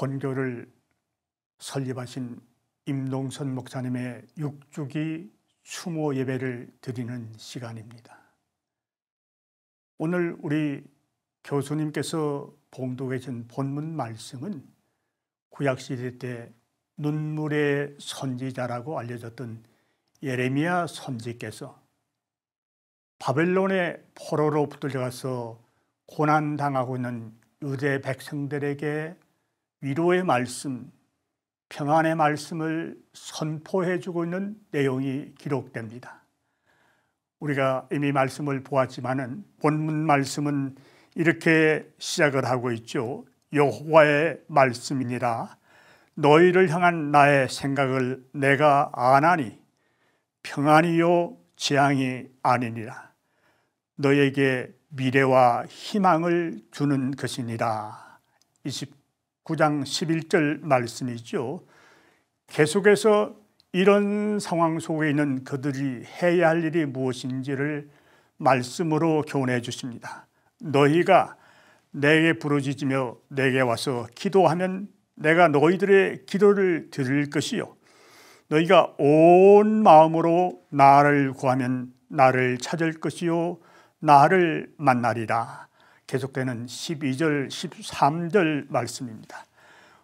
본교를 설립하신 임동선 목사님의 6주기 추모 예배를 드리는 시간입니다. 오늘 우리 교수님께서 봉독해 준 본문 말씀은 구약시대 때 눈물의 선지자라고 알려졌던 예레미야 선지께서 바벨론의 포로로 붙들려가서 고난당하고 있는 유대 백성들에게 위로의 말씀, 평안의 말씀을 선포해 주고 있는 내용이 기록됩니다. 우리가 이미 말씀을 보았지만은 본문 말씀은 이렇게 시작을 하고 있죠. 여호와의 말씀이니라. 너희를 향한 나의 생각을 내가 아나니 평안이요 재앙이 아니니라. 너희에게 미래와 희망을 주는 것이니라. 29장 11절 말씀이죠. 계속해서 이런 상황 속에 있는 그들이 해야 할 일이 무엇인지를 말씀으로 교훈해 주십니다. 너희가 내게 부르짖으며 내게 와서 기도하면 내가 너희들의 기도를 들을 것이요 너희가 온 마음으로 나를 구하면 나를 찾을 것이요 나를 만나리라. 계속되는 12절 13절 말씀입니다.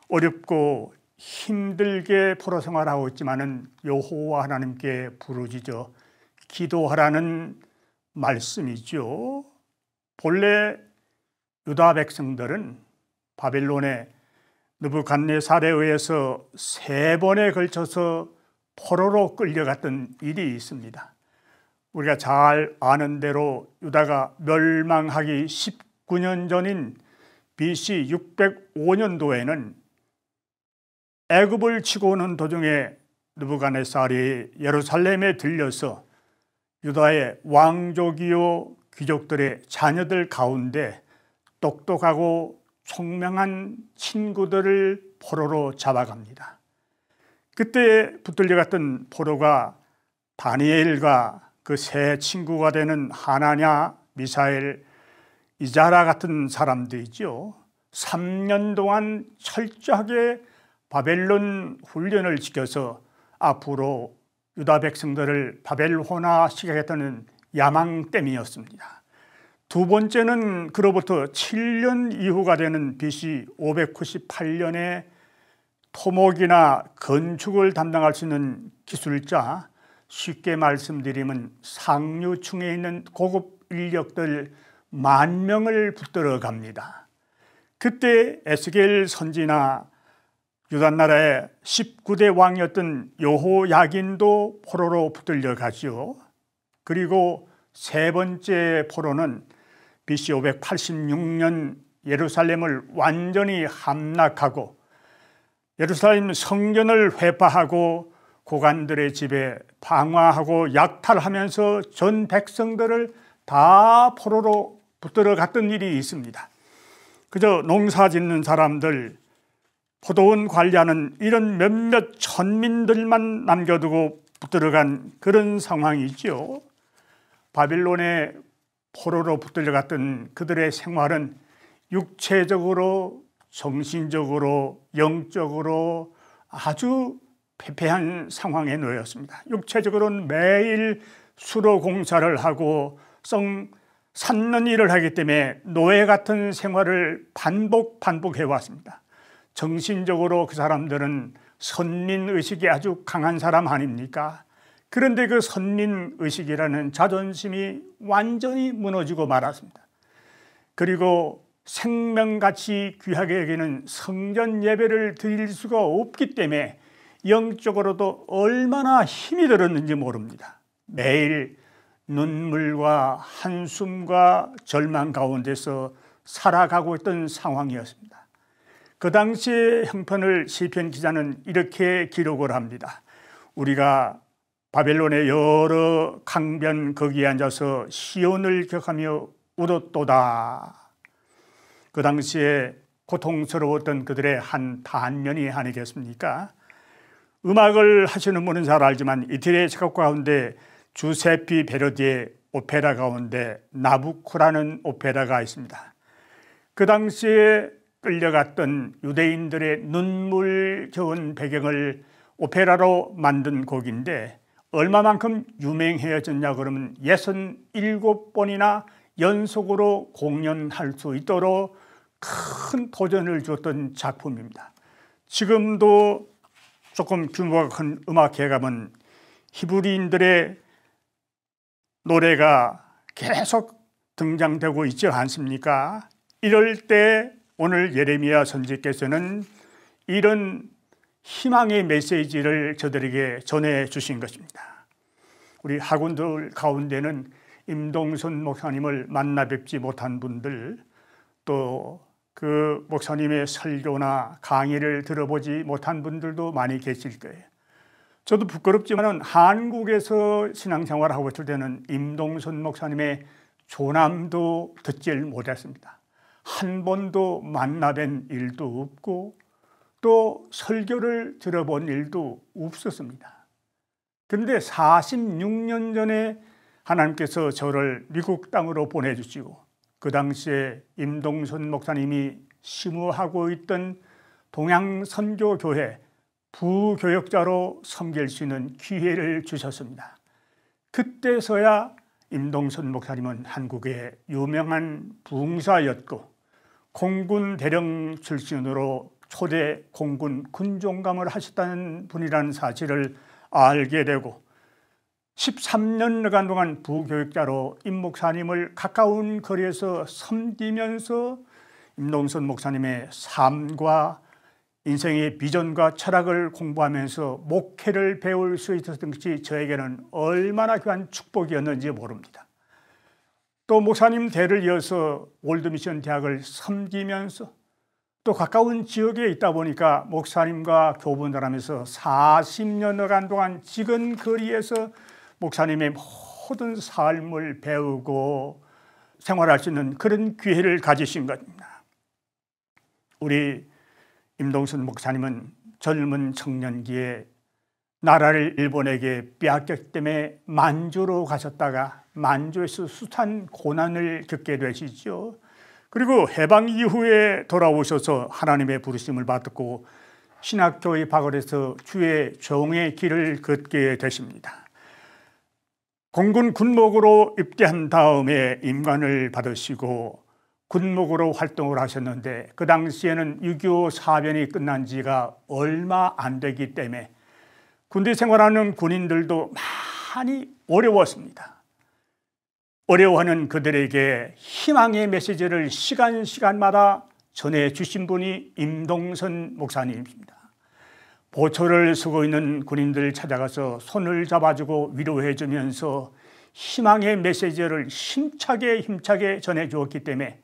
어렵고 힘들게 포로 생활하고 있지만은 여호와 하나님께 부르짖어 기도하라는 말씀이죠. 본래 유다 백성들은 바벨론의 느부갓네살에 의해서 3번에 걸쳐서 포로로 끌려갔던 일이 있습니다. 우리가 잘 아는 대로 유다가 멸망하기 19년 전인 BC 605년도에는 애굽을 치고 오는 도중에 느부갓네살이 예루살렘에 들려서 유다의 왕족이요 귀족들의 자녀들 가운데 똑똑하고 총명한 친구들을 포로로 잡아갑니다. 그때 붙들려갔던 포로가 다니엘과 그 세 친구가 되는 하나냐, 미사엘, 이자라 같은 사람들이죠. 3년 동안 철저하게 바벨론 훈련을 지켜서 앞으로 유다 백성들을 바벨론화시키겠다는 야망tem이었습니다. 두 번째는 그로부터 7년 이후가 되는 BC 598년에 토목이나 건축을 담당할 수 있는 기술자, 쉽게 말씀드리면 상류층에 있는 고급 인력들 10,000명을 붙들어 갑니다. 그때 에스겔 선지나 유다 나라의 19대 왕이었던 여호야긴도 포로로 붙들려 가죠. 그리고 세 번째 포로는 BC 586년 예루살렘을 완전히 함락하고 예루살렘 성전을 회파하고 고관들의 집에 방화하고 약탈하면서 전 백성들을 다 포로로 붙들어 갔던 일이 있습니다. 그저 농사 짓는 사람들, 포도원 관리하는 이런 몇몇 천민들만 남겨두고 붙들어간 그런 상황이죠. 바빌론의 포로로 붙들려갔던 그들의 생활은 육체적으로, 정신적으로, 영적으로 아주 패폐한 상황에 놓였습니다. 육체적으로는 매일 수로 공사를 하고 삿는 일을 하기 때문에 노예 같은 생활을 반복해 왔습니다. 정신적으로 그 사람들은 선민의식이 아주 강한 사람 아닙니까? 그런데 그 선민의식이라는 자존심이 완전히 무너지고 말았습니다. 그리고 생명같이 귀하게 여기는 성전 예배를 드릴 수가 없기 때문에 영적으로도 얼마나 힘이 들었는지 모릅니다. 매일 눈물과 한숨과 절망 가운데서 살아가고 있던 상황이었습니다. 그 당시의 형편을 시편 기자는 이렇게 기록을 합니다. 우리가 바벨론의 여러 강변 거기에 앉아서 시온을 격하며 울었도다. 그 당시에 고통스러웠던 그들의 한 단면이 아니겠습니까? 음악을 하시는 분은 잘 알지만 이태리의 작곡 가운데 주세피 베르디의 오페라 가운데 나부코라는 오페라가 있습니다. 그 당시에 끌려갔던 유대인들의 눈물겨운 배경을 오페라로 만든 곡인데 얼마만큼 유명해졌냐 그러면 67번이나 연속으로 공연할 수 있도록 큰 도전을 주었던 작품입니다. 지금도 조금 규모가 큰 음악회 가면 히브리인들의 노래가 계속 등장되고 있지 않습니까? 이럴 때 오늘 예레미야 선지께서는 이런 희망의 메시지를 저들에게 전해 주신 것입니다. 우리 학원들 가운데는 임동선 목사님을 만나 뵙지 못한 분들, 또 그 목사님의 설교나 강의를 들어보지 못한 분들도 많이 계실 거예요. 저도 부끄럽지만 한국에서 신앙생활을 하고 있을 때는 임동선 목사님의 조남도 듣질 못했습니다. 한 번도 만나뵌 일도 없고 또 설교를 들어본 일도 없었습니다. 그런데 46년 전에 하나님께서 저를 미국 땅으로 보내주시고 그 당시에 임동선 목사님이 심우하고 있던 동양선교교회 부교역자로 섬길 수 있는 기회를 주셨습니다. 그때서야 임동선 목사님은 한국의 유명한 부흥사였고 공군 대령 출신으로 초대 공군 군종감을 하셨다는 분이라는 사실을 알게 되고 13년간 동안 부교육자로 임 목사님을 가까운 거리에서 섬기면서 임동선 목사님의 삶과 인생의 비전과 철학을 공부하면서 목회를 배울 수 있었던 것이 저에게는 얼마나 귀한 축복이었는지 모릅니다. 또 목사님 대를 이어서 월드미션 대학을 섬기면서 또 가까운 지역에 있다 보니까 목사님과 교분을 하면서 40년간 동안 지근 거리에서 목사님의 모든 삶을 배우고 생활할 수 있는 그런 기회를 가지신 겁니다. 우리 임동선 목사님은 젊은 청년기에 나라를 일본에게 빼앗겼기 때문에 만주로 가셨다가 만주에서 숱한 고난을 겪게 되시죠. 그리고 해방 이후에 돌아오셔서 하나님의 부르심을 받고 신학교의 박을에서 주의 종의 길을 걷게 되십니다. 공군 군목으로 입대한 다음에 임관을 받으시고 군목으로 활동을 하셨는데 그 당시에는 6.25 사변이 끝난 지가 얼마 안 되기 때문에 군대 생활하는 군인들도 많이 어려웠습니다. 어려워하는 그들에게 희망의 메시지를 시간마다 전해주신 분이 임동선 목사님입니다. 보초를 쓰고 있는 군인들 찾아가서 손을 잡아주고 위로해주면서 희망의 메시지를 힘차게 전해주었기 때문에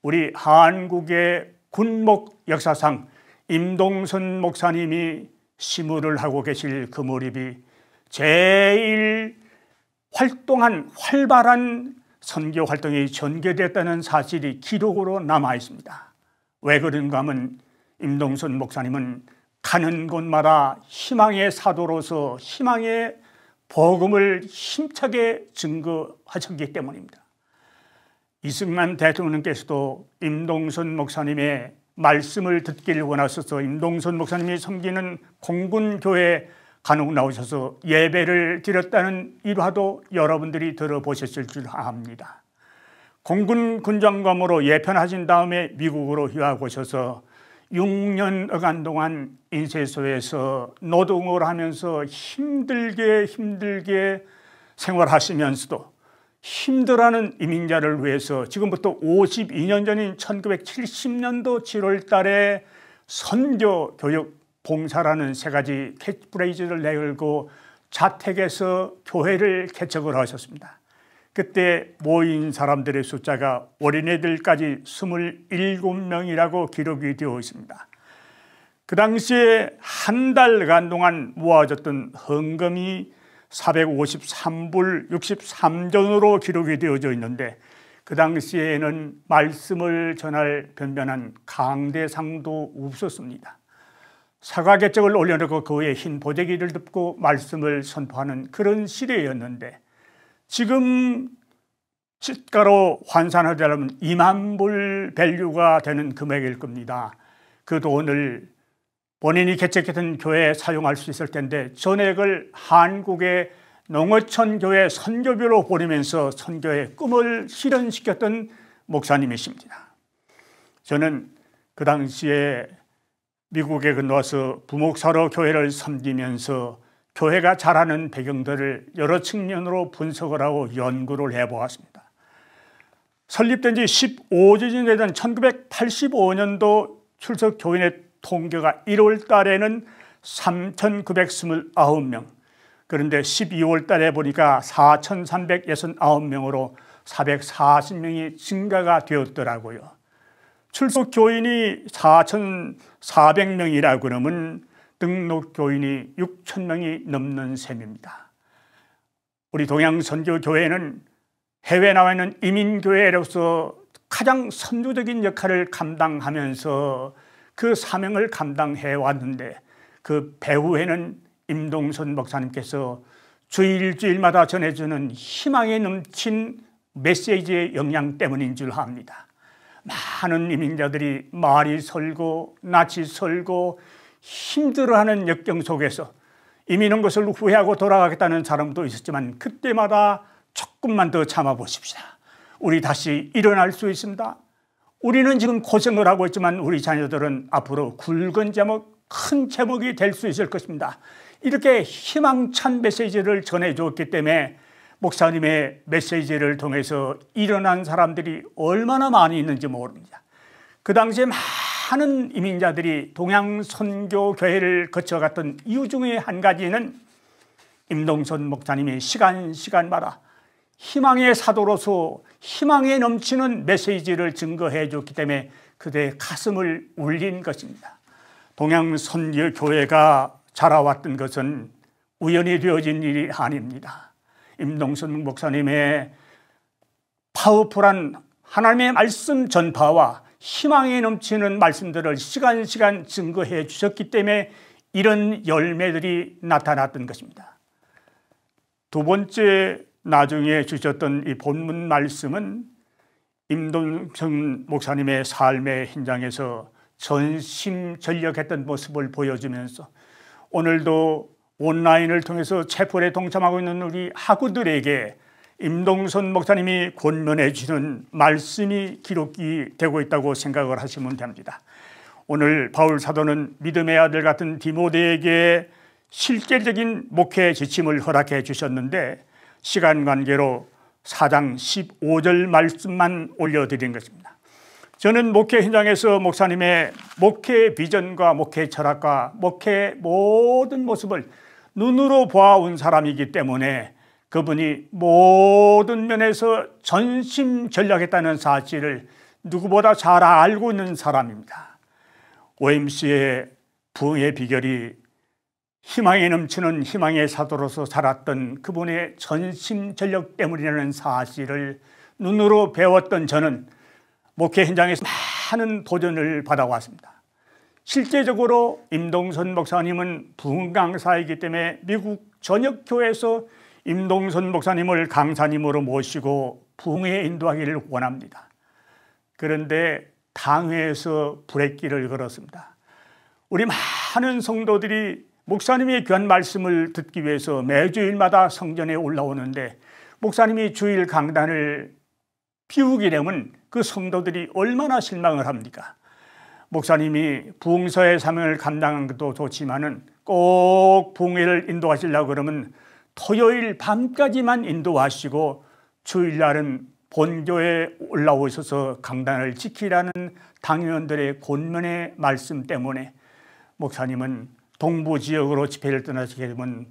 우리 한국의 군목 역사상 임동선 목사님이 시무를 하고 계실 그 무렵이 제일 활동한 활발한 선교 활동이 전개됐다는 사실이 기록으로 남아 있습니다. 왜 그런가 하면 임동선 목사님은 가는 곳마다 희망의 사도로서 희망의 복음을 힘차게 증거하셨기 때문입니다. 이승만 대통령께서도 임동선 목사님의 말씀을 듣기를 원하셔서 임동선 목사님이 섬기는 공군교회 간혹 나오셔서 예배를 드렸다는 일화도 여러분들이 들어보셨을 줄 압니다. 공군 군장관으로 예편하신 다음에 미국으로 휴학 오셔서 6년여간 동안 인쇄소에서 노동을 하면서 힘들게 생활하시면서도 힘들어하는 이민자를 위해서 지금부터 52년 전인 1970년도 7월 달에 선교 교육 봉사라는 세 가지 캐치프레이즈를 내걸고 자택에서 교회를 개척을 하셨습니다. 그때 모인 사람들의 숫자가 어린애들까지 27명이라고 기록이 되어 있습니다. 그 당시에 한 달간 동안 모아졌던 헌금이 453불 63전으로 기록이 되어져 있는데 그 당시에는 말씀을 전할 변변한 강대상도 없었습니다. 사과개척을 올려놓고 그 위에 흰 보재기를 덮고 말씀을 선포하는 그런 시대였는데 지금 시가로 환산하자면 2만 불 밸류가 되는 금액일 겁니다. 그 돈을 본인이 개척했던 교회에 사용할 수 있을 텐데 전액을 한국의 농어촌 교회 선교비로 보내면서 선교의 꿈을 실현시켰던 목사님이십니다. 저는 그 당시에 미국에 건너와서 부목사로 교회를 섬기면서 교회가 자라는 배경들을 여러 측면으로 분석을 하고 연구를 해보았습니다. 설립된 지 15주년이 되던 1985년도 출석 교인의 통계가 1월 달에는 3,929명, 그런데 12월 달에 보니까 4,369명으로 440명이 증가가 되었더라고요. 출석 교인이 4,400명이라 그러면 등록 교인이 6,000명이 넘는 셈입니다. 우리 동양선교교회는 해외에 나와 있는 이민교회로서 가장 선두적인 역할을 감당하면서 그 사명을 감당해 왔는데, 그 배후에는 임동선 목사님께서 주일주일마다 전해주는 희망에 넘친 메시지의 영향 때문인 줄 압니다. 많은 이민자들이 말이 설고 낯이 설고 힘들어하는 역경 속에서 이민 온 것을 후회하고 돌아가겠다는 사람도 있었지만, 그때마다 조금만 더 참아보십시다. 우리 다시 일어날 수 있습니다. 우리는 지금 고생을 하고 있지만 우리 자녀들은 앞으로 굵은 제목, 큰 제목이 될 수 있을 것입니다. 이렇게 희망찬 메시지를 전해주었기 때문에 목사님의 메시지를 통해서 일어난 사람들이 얼마나 많이 있는지 모릅니다. 그 당시에 많은 이민자들이 동양선교교회를 거쳐갔던 이유 중에 한 가지는 임동선 목사님이 시간마다 희망의 사도로서 희망에 넘치는 메시지를 증거해 줬기 때문에 그들의 가슴을 울린 것입니다. 동양선교교회가 자라왔던 것은 우연히 되어진 일이 아닙니다. 임동선 목사님의 파워풀한 하나님의 말씀 전파와 희망에 넘치는 말씀들을 시간 증거해 주셨기 때문에 이런 열매들이 나타났던 것입니다. 두 번째, 나중에 주셨던 이 본문 말씀은 임동선 목사님의 삶의 현장에서 전심전력했던 모습을 보여주면서 오늘도 온라인을 통해서 채플에 동참하고 있는 우리 학우들에게 임동선 목사님이 권면해 주는 말씀이 기록이 되고 있다고 생각을 하시면 됩니다. 오늘 바울 사도는 믿음의 아들 같은 디모데에게 실제적인 목회 지침을 허락해 주셨는데, 시간 관계로 4장 15절 말씀만 올려드린 것입니다. 저는 목회 현장에서 목사님의 목회 비전과 목회 철학과 목회 모든 모습을 눈으로 보아온 사람이기 때문에 그분이 모든 면에서 전심전력했다는 사실을 누구보다 잘 알고 있는 사람입니다. OMC의 부흥의 비결이 희망에 넘치는 희망의 사도로서 살았던 그분의 전심전력 때문이라는 사실을 눈으로 배웠던 저는 목회 현장에서 많은 도전을 받아왔습니다. 실제적으로 임동선 목사님은 부흥 강사이기 때문에 미국 전역교회에서 임동선 목사님을 강사님으로 모시고 부흥에 인도하기를 원합니다. 그런데 당회에서 불의길을 걸었습니다. 우리 많은 성도들이 목사님의 귀한 말씀을 듣기 위해서 매주일마다 성전에 올라오는데, 목사님이 주일 강단을 비우게 되면 그 성도들이 얼마나 실망을 합니까? 목사님이 부흥서의 사명을 감당한 것도 좋지만은 꼭 부흥회를 인도하시려고 그러면 토요일 밤까지만 인도하시고 주일날은 본교에 올라오셔서 강단을 지키라는 당회원들의 권면의 말씀 때문에 목사님은 동부 지역으로 집회를 떠나시게 되면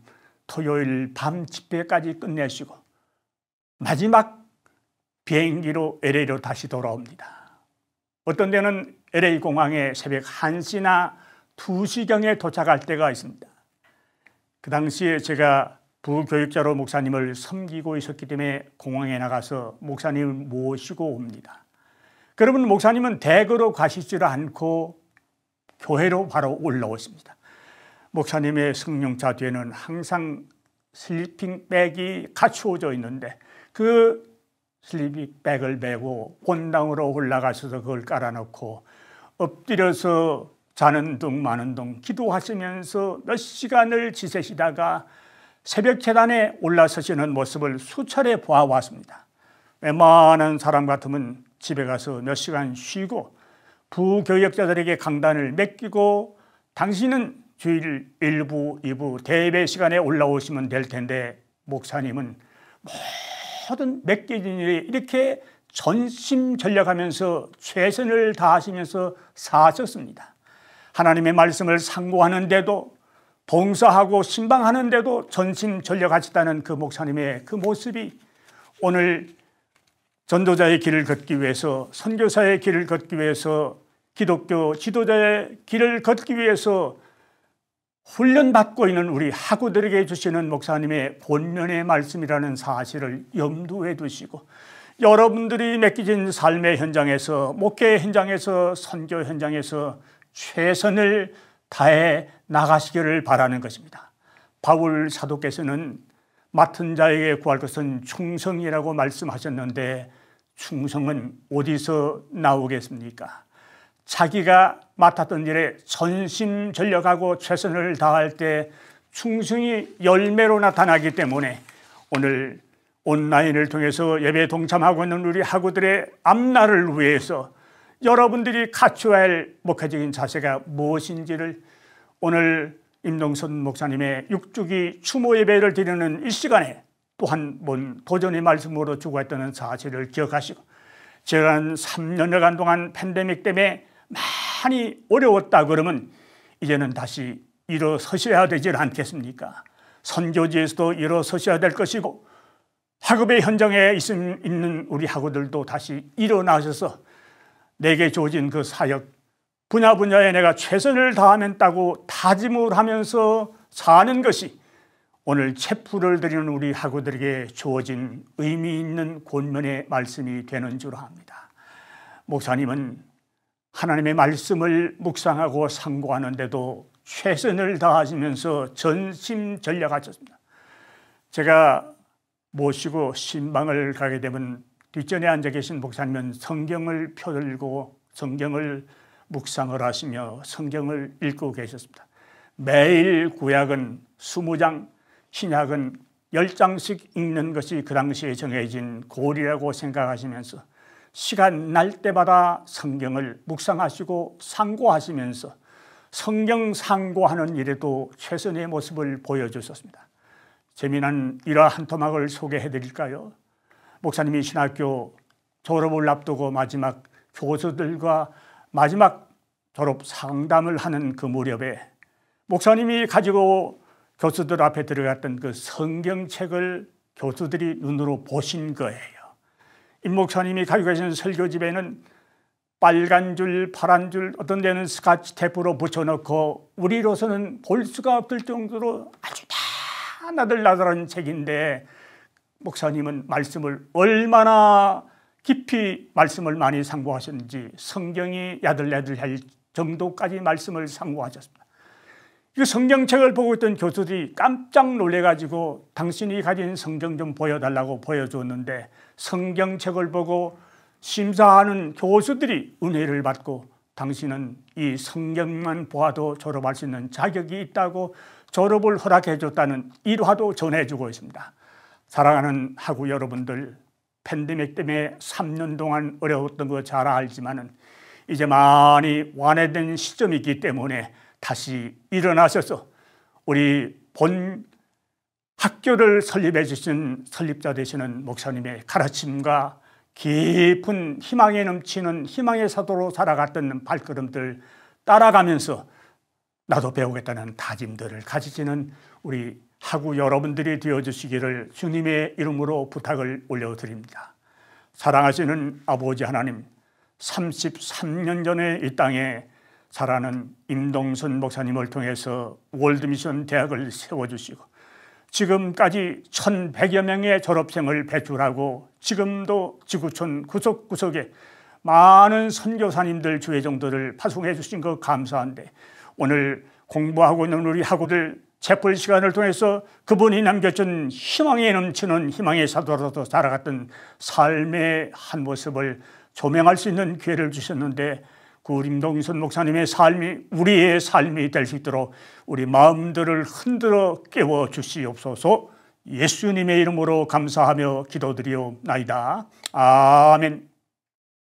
토요일 밤 집회까지 끝내시고 마지막 비행기로 LA로 다시 돌아옵니다. 어떤 데는 LA 공항에 새벽 1시나 2시경에 도착할 때가 있습니다. 그 당시에 제가 부교육자로 목사님을 섬기고 있었기 때문에 공항에 나가서 목사님을 모시고 옵니다. 그러면 목사님은 댁으로 가시지 않고 교회로 바로 올라오십니다. 목사님의 승용차 뒤에는 항상 슬리핑백이 갖추어져 있는데 그 슬리핑백을 메고 본당으로 올라가셔서 그걸 깔아놓고 엎드려서 자는 둥 마는 둥 기도하시면서 몇 시간을 지새시다가 새벽 제단에 올라서시는 모습을 수차례 보아왔습니다. 웬만한 사람 같으면 집에 가서 몇 시간 쉬고 부교역자들에게 강단을 맡기고 당신은 주일 1부, 2부 대예배 시간에 올라오시면 될 텐데 목사님은 모든 맡겨진 일에 이렇게 전심전력하면서 최선을 다하시면서 사셨습니다. 하나님의 말씀을 상고하는데도 봉사하고 신방하는데도 전심전력하시다는 그 목사님의 그 모습이 오늘 전도자의 길을 걷기 위해서, 선교사의 길을 걷기 위해서, 기독교 지도자의 길을 걷기 위해서 훈련받고 있는 우리 학우들에게 주시는 목사님의 본면의 말씀이라는 사실을 염두에 두시고 여러분들이 맡기진 삶의 현장에서, 목회 현장에서, 선교 현장에서 최선을 다해 나가시기를 바라는 것입니다. 바울 사도께서는 맡은 자에게 구할 것은 충성이라고 말씀하셨는데 충성은 어디서 나오겠습니까? 자기가 맡았던 일에 전심전력하고 최선을 다할 때 충성이 열매로 나타나기 때문에 오늘 온라인을 통해서 예배에 동참하고 있는 우리 학우들의 앞날을 위해서 여러분들이 갖춰야 할 목회적인 자세가 무엇인지를 오늘 임동선 목사님의 6주기 추모 예배를 드리는 이 시간에 또 한 번 도전의 말씀으로 주고했다는 사실을 기억하시고 지난 3년여간 동안 팬데믹 때문에 많이 어려웠다 그러면 이제는 다시 일어서셔야 되지 않겠습니까? 선교지에서도 일어서셔야 될 것이고 학업의 현장에 있는 우리 학우들도 다시 일어나셔서 내게 주어진 그 사역 분야에 내가 최선을 다하겠다고 다짐을 하면서 사는 것이 오늘 체풀을 드리는 우리 학우들에게 주어진 의미 있는 권면의 말씀이 되는 줄 압니다. 목사님은 하나님의 말씀을 묵상하고 상고하는데도 최선을 다하시면서 전심전력하셨습니다. 제가 모시고 신방을 가게 되면 뒷전에 앉아 계신 목사님은 성경을 펴들고 성경을 묵상을 하시며 성경을 읽고 계셨습니다. 매일 구약은 20장, 신약은 10장씩 읽는 것이 그 당시에 정해진 고리라고 생각하시면서 시간 날 때마다 성경을 묵상하시고 상고하시면서 성경 상고하는 일에도 최선의 모습을 보여주셨습니다. 재미난 일화 한 토막을 소개해 드릴까요? 목사님이 신학교 졸업을 앞두고 마지막 교수들과 마지막 졸업 상담을 하는 그 무렵에 목사님이 가지고 교수들 앞에 들어갔던 그 성경책을 교수들이 눈으로 보신 거예요. 임 목사님이 가지고 계신 설교집에는 빨간 줄, 파란 줄, 어떤 데는 스카치 테이프로 붙여놓고 우리로서는 볼 수가 없을 정도로 아주 다 나들나들한 책인데 목사님은 말씀을 얼마나 깊이 말씀을 많이 상고하셨는지 성경이 야들야들할 정도까지 말씀을 상고하셨습니다. 이 성경책을 보고 있던 교수들이 깜짝 놀래가지고 당신이 가진 성경 좀 보여달라고 보여줬는데 성경책을 보고 심사하는 교수들이 은혜를 받고 당신은 이 성경만 보아도 졸업할 수 있는 자격이 있다고 졸업을 허락해 줬다는 일화도 전해주고 있습니다. 사랑하는 학우 여러분들, 팬데믹 때문에 3년 동안 어려웠던 거 잘 알지만은 이제 많이 완화된 시점이기 때문에 다시 일어나셔서 우리 본 학교를 설립해 주신 설립자 되시는 목사님의 가르침과 깊은 희망에 넘치는 희망의 사도로 살아갔던 발걸음들 따라가면서 나도 배우겠다는 다짐들을 가지시는 우리 학우 여러분들이 되어주시기를 주님의 이름으로 부탁을 올려드립니다. 사랑하시는 아버지 하나님, 33년 전에 이 땅에 살아가는 임동선 목사님을 통해서 월드미션 대학을 세워주시고 지금까지 1,100여 명의 졸업생을 배출하고 지금도 지구촌 구석구석에 많은 선교사님들, 주회종들을 파송해 주신 것 감사한데 오늘 공부하고 있는 우리 학우들 채플 시간을 통해서 그분이 남겨준 희망에 넘치는 희망의 사도로서 살아갔던 삶의 한 모습을 조명할 수 있는 기회를 주셨는데, 구림동선 목사님의 삶이 우리의 삶이 될 수 있도록 우리 마음들을 흔들어 깨워 주시옵소서. 예수님의 이름으로 감사하며 기도드리옵나이다. 아멘.